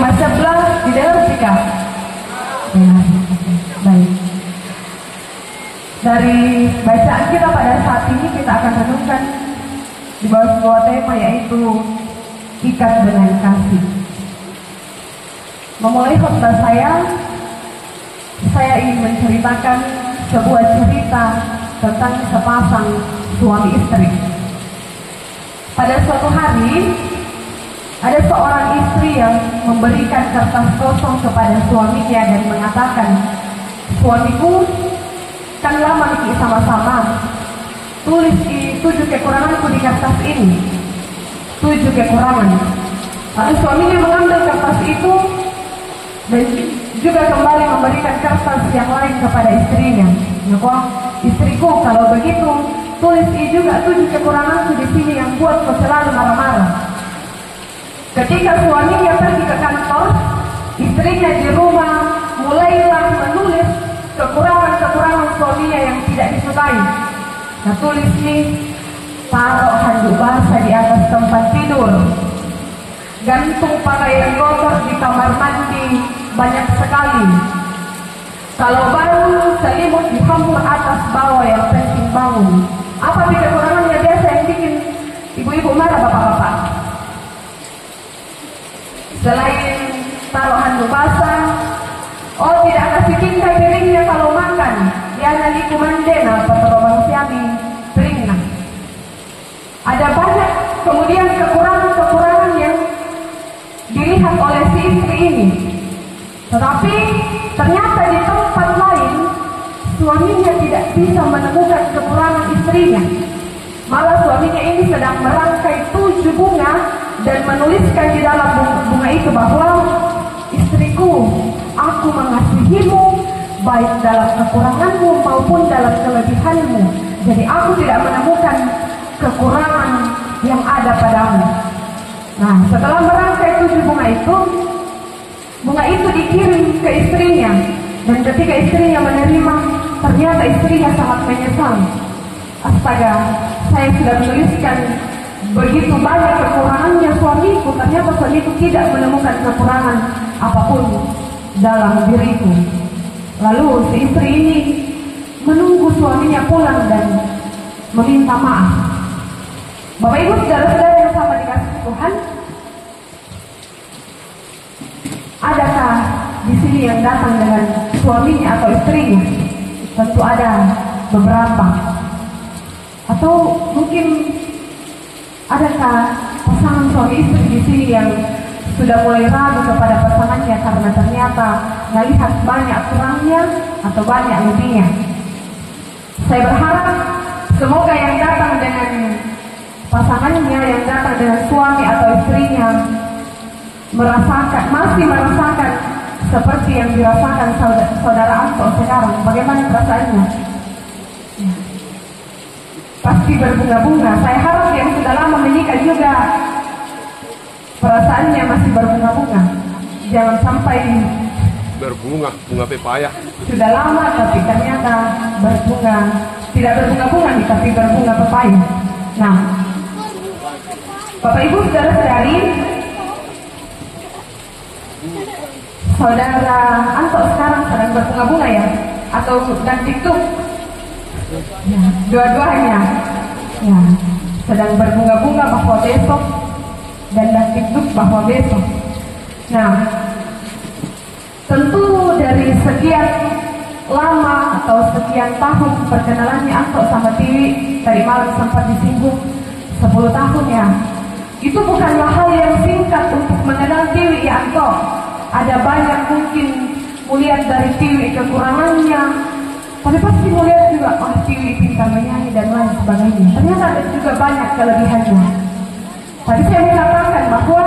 5 11 didengar sikap. Baik. Dari bacaan kita pada saat ini kita akan renungkan di bawah sebuah tema, yaitu ikat dengan kasih. Memulai khotbah saya ingin menceritakan sebuah cerita tentang sepasang suami istri. Pada suatu hari, ada seorang istri yang memberikan kertas kosong kepada suaminya dan mengatakan, "Suamiku, kan lama nikah sama-sama. Tulis 7 kekuranganku di kertas ini. 7 kekurangan." Lalu suaminya mengambil kertas itu dan juga kembali memberikan kertas yang lain kepada istrinya. "Nah, istriku, kalau begitu tulis juga 7 kekuranganku di sini yang buatku selalu marah-marah." Ketika suaminya pergi ke kantor, istrinya di rumah mulailah menulis kekurangan-kekurangan suaminya yang tidak disukai. Nah, tulis nih, taruh handuk basah di atas tempat tidur, gantung pakaian kotor di kamar mandi banyak sekali. Kalau bangun, selimut dihambur atas bawah, yang penting bangun. Apa sih kekurangannya biasa yang bikin ibu-ibu marah, bapak-bapak? Selain taruh handuk basah, tidak kasih tingkai piringnya kalau makan. Ya nali kumandena paterobang siami piringnya. Ada banyak kemudian kekurangan-kekurangan yang dilihat oleh si istri ini. Tetapi ternyata di tempat lain suaminya tidak bisa menemukan kekurangan istrinya. Malah suaminya ini sedang merangkai 7 bunga dan menuliskan di dalam bunga itu bahwa, "Istriku, aku mengasihimu baik dalam kekuranganmu maupun dalam kelebihanmu. Jadi aku tidak menemukan kekurangan yang ada padamu." Nah, setelah merangkai 7 bunga itu dikirim ke istrinya. Dan ketika istrinya menerima, ternyata istrinya sangat menyesal. "Astaga, saya sudah menuliskan begitu banyak kekurangannya suamiku, ternyata suamiku tidak menemukan kekurangan apapun dalam diriku." Lalu si istri ini menunggu suaminya pulang dan meminta maaf. Bapak Ibu, saudara-saudara yang sama dikasih Tuhan, adakah di sini yang datang dengan suaminya atau istrinya? Tentu ada beberapa. Atau mungkin adakah pasangan suami istri di sini yang sudah mulai ragu kepada pasangannya karena ternyata melihat banyak kurangnya atau banyak lebihnya? Saya berharap semoga yang datang dengan pasangannya, yang datang dengan suami atau istrinya, masih merasakan seperti yang dirasakan saudara Anto sekarang. Bagaimana perasaannya? Pasti berbunga-bunga. Saya harap yang sudah lama menikah juga perasaannya masih berbunga-bunga. Jangan sampai bunga pepaya. Sudah lama tapi ternyata berbunga, tidak berbunga-bunga nih, tapi berbunga pepaya. Nah, Bapak Ibu saudara-saudari, saudara Anto sekarang sedang berbunga-bunga ya? Atau dan TikTok? Ya, dua-duanya. Ya, sedang berbunga-bunga bahwa besok dan TikTok bahwa besok. Nah, tentu dari sekian lama atau sekian tahun perkenalannya Anto sama Tiwi, tadi malam sempat disinggung 10 tahun ya. Itu bukanlah hal yang singkat untuk mengenal Tiwi ya Anto. Ada banyak mungkin melihat dari Tiwi kekurangannya, tapi pasti melihat juga Tiwi pintar menyanyi dan lain sebagainya. Ternyata ada juga banyak kelebihannya. Tadi saya mengatakan bahwa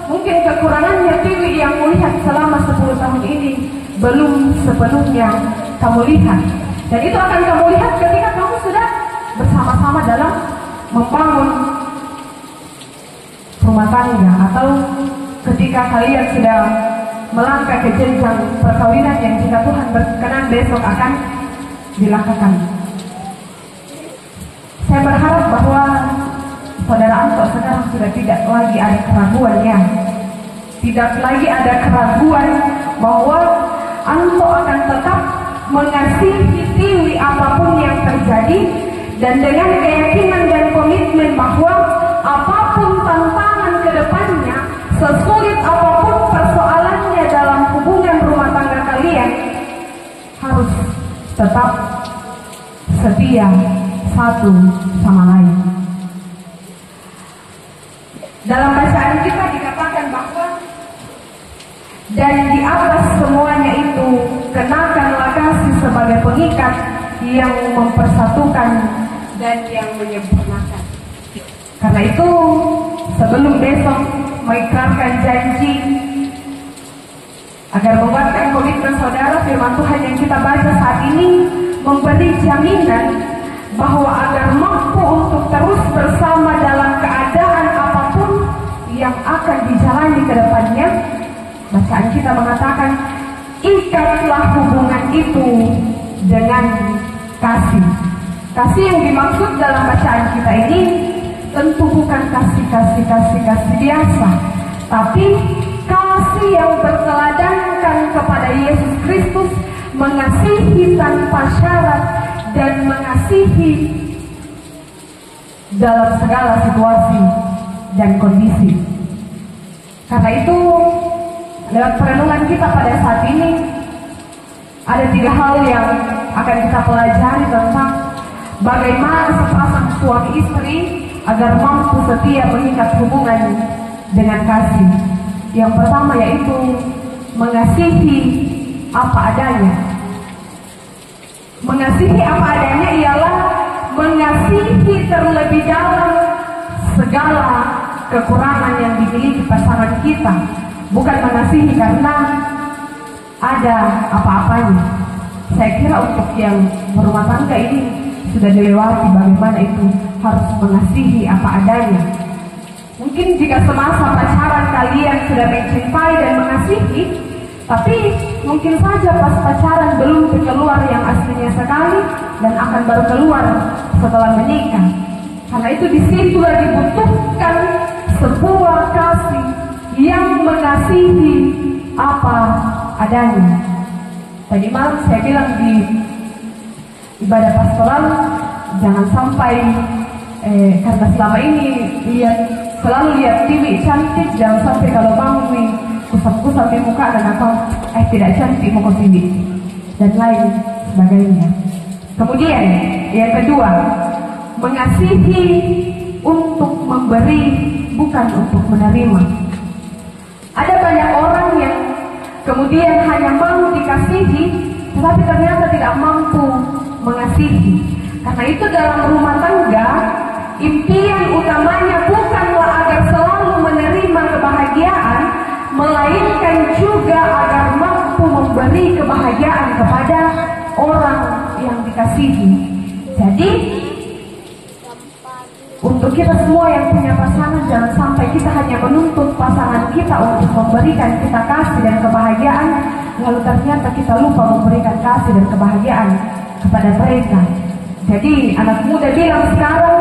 mungkin kekurangannya Tiwi yang melihat selama 10 tahun ini belum sepenuhnya kamu lihat. Dan itu akan kamu lihat ketika kamu sudah bersama-sama dalam membangun rumah tangga, atau ketika kalian sudah melangkah ke jenjang perkawinan yang jika Tuhan berkenan besok akan dilakukan. Saya berharap bahwa saudara Anto sekarang sudah tidak lagi ada keraguannya, tidak lagi ada keraguan bahwa engkau akan tetap mengasihi Tiwi apapun yang terjadi, dan dengan keyakinan dan komitmen bahwa apapun tantangan ke depannya, sesulit apapun persoalannya dalam hubungan rumah tangga kalian, harus tetap setia satu sama lain. Dalam bacaan kita dikatakan bahwa dan di atas semuanya itu kenakanlah kasih sebagai pengikat yang mempersatukan dan yang menyempurnakan. Karena itu sebelum besok mengikrarkan janji agar menguatkan komitmen saudara, firman Tuhan yang kita baca saat ini memberi jaminan bahwa agar mampu untuk terus bersama dalam keadaan apapun yang akan dijalani ke depannya, bacaan kita mengatakan ikatlah hubungan itu dengan kasih. Kasih yang dimaksud dalam bacaan kita ini tentu bukan kasih biasa, tapi kasih yang berteladankan kepada Yesus Kristus, mengasihi tanpa syarat dan mengasihi dalam segala situasi dan kondisi. Karena itu lewat perenungan kita pada saat ini ada 3 hal yang akan kita pelajari tentang bagaimana sepasang suami istri agar mampu setia mengikat hubungan dengan kasih. Yang pertama yaitu mengasihi apa adanya. Mengasihi apa adanya ialah mengasihi terlebih dalam segala kekurangan yang dimiliki pasangan kita, bukan mengasihi karena ada apa-apanya. Saya kira untuk yang berumah tangga ini sudah dilewati bagaimana itu harus mengasihi apa adanya. Mungkin jika semasa pacaran kalian sudah mencintai dan mengasihi, tapi mungkin saja pas pacaran belum keluar yang aslinya sekali dan akan baru keluar setelah menikah. Karena itu disitulah dibutuhkan sebuah kasih yang mengasihi apa adanya. Tadi malam saya bilang di ibadah pastoral, jangan sampai karena selama ini selalu lihat TV cantik, jangan sampai kalau bangun nih kusap-kusap di muka dan atau tidak cantik muka TV dan lain sebagainya. Kemudian yang kedua, mengasihi untuk memberi, bukan untuk menerima. Ada banyak orang yang kemudian hanya mau dikasihi, tetapi ternyata tidak mampu mengasihi. Karena itu dalam rumah tangga, impian utamanya bukanlah agar selalu menerima kebahagiaan, melainkan juga agar mampu memberi kebahagiaan kepada orang yang dikasihi. Jadi untuk kita semua yang punya pasangan, jangan sampai kita hanya menuntut pasangan kita untuk memberikan kita kasih dan kebahagiaan, lalu ternyata kita lupa memberikan kasih dan kebahagiaan kepada mereka. Jadi anak muda bilang sekarang,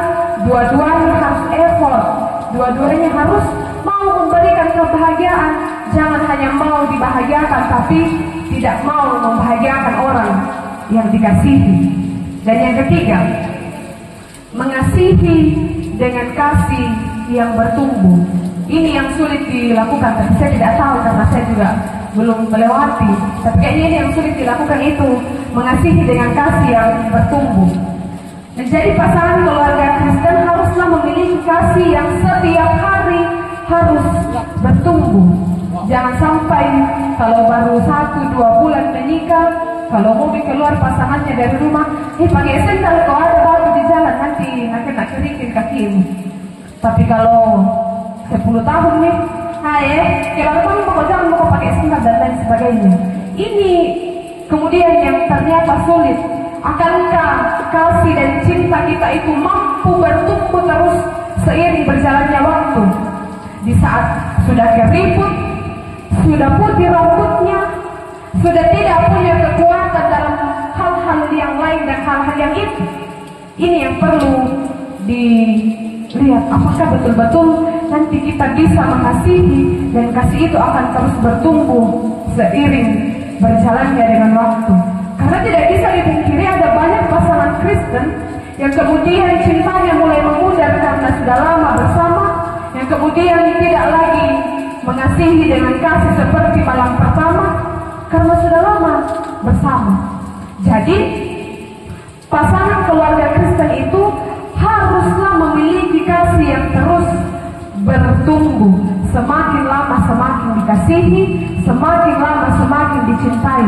dua-duanya harus effort, dua-duanya harus mau memberikan kebahagiaan. Jangan hanya mau dibahagiakan tapi tidak mau membahagiakan orang yang dikasihi. Dan yang ketiga, mengasihi dengan kasih yang bertumbuh. Ini yang sulit dilakukan, tapi saya tidak tahu karena saya juga belum melewati. Tapi kayaknya ini yang sulit dilakukan, itu mengasihi dengan kasih yang bertumbuh. Menjadi pasangan keluarga Kristen haruslah memiliki kasih yang setiap hari harus bertumbuh. Jangan sampai kalau baru 1-2 bulan menikah, kalau mobil keluar pasangannya dari rumah, pakai sendal, kau ada batu di jalan, nanti nak kerikin kakimu. Tapi kalau 10 tahun nih, kalau kamu mau jalan mau pakai sendal dan lain sebagainya. Ini kemudian yang ternyata sulit. Akankah kasih dan cinta kita itu mampu bertumbuh terus seiring berjalannya waktu? Di saat sudah keriput, sudah putih rambutnya, sudah tidak punya kekuatan dalam hal-hal yang lain dan hal-hal yang itu. Ini yang perlu dilihat, apakah betul-betul nanti kita bisa mengasihi, dan kasih itu akan terus bertumbuh seiring berjalannya dengan waktu. Karena tidak bisa dipungkiri ada banyak pasangan Kristen yang kemudian cintanya mulai memudar karena sudah lama bersama, yang kemudian tidak lagi mengasihi dengan kasih seperti malam pertama karena sudah lama bersama. Jadi pasangan keluarga Kristen itu haruslah memiliki kasih yang terus bertumbuh. Semakin lama semakin dikasihi, semakin lama semakin dicintai.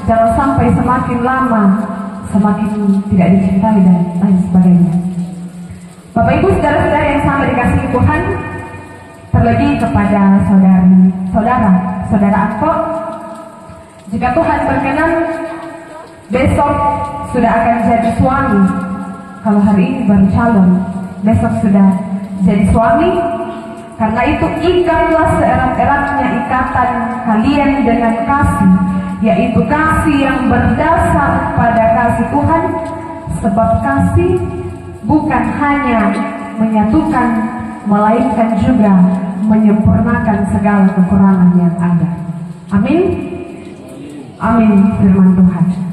Jangan sampai semakin lama semakin tidak dicintai dan lain sebagainya. Bapak Ibu saudara-saudara yang sama dikasihi Tuhan, terlebih kepada saudara Anto, jika Tuhan berkenan besok sudah akan jadi suami. Kalau hari ini baru calon, besok sudah jadi suami. Karena itu ikatlah seerat-eratnya ikatan kalian dengan kasih, yaitu kasih yang berdasar pada kasih Tuhan. Sebab kasih bukan hanya menyatukan, melainkan juga menyempurnakan segala kekurangan yang ada. Amin. Amin firman Tuhan.